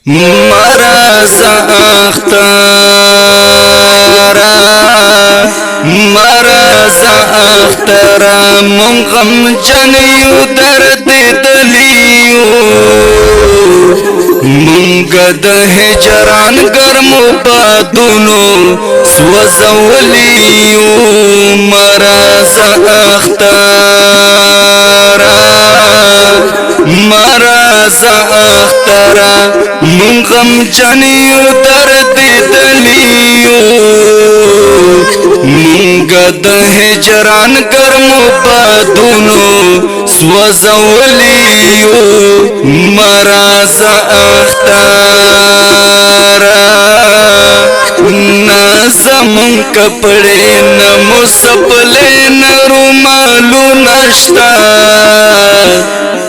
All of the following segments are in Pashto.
مرز اختارا مرز اختارا من غم جنیو درد دلیو منگا د هجران گرمو بادونو سوزولیو مرز اختارا مرز اختارا من غم جنیو درد دلیو منگا د هجران گرمو بادونو سوزولیو مرز اختارا نازمون کپڑے نمو سپلے نرومالو نشتا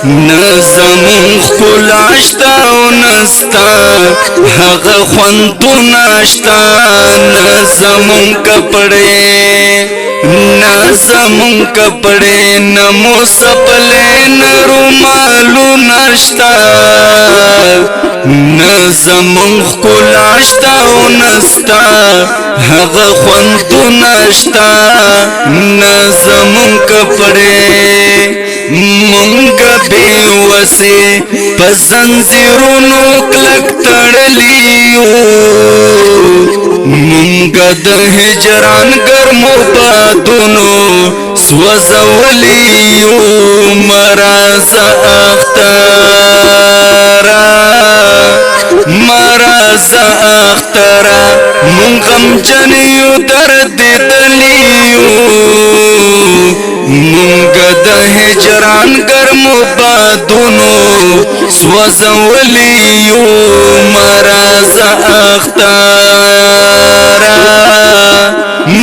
نظمون خلاشتا و نستا حق خوندو ناشتا نظمون کپڑے نمو سپلے نرومالو نشتا نظمون خلاشتا و نستا حق خوندو ناشتا نظمون کپڑے منگا بے وسے پزنزیرونو کلک تڑلیو منگا د ہجران گرمو بادونو سوزولیو مرز اختارا مرز اختارا من غم جنیو درد دلیو منگا د هجران گرمو بادونو سوزولیو مرز اختارا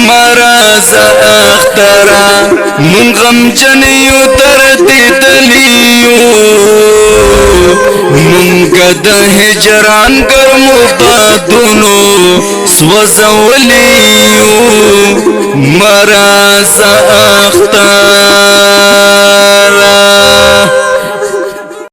مرز اختارا من غم جنیو درد دلیو منگا د هجران گرمو بادونو سوزولیو مرز اختارا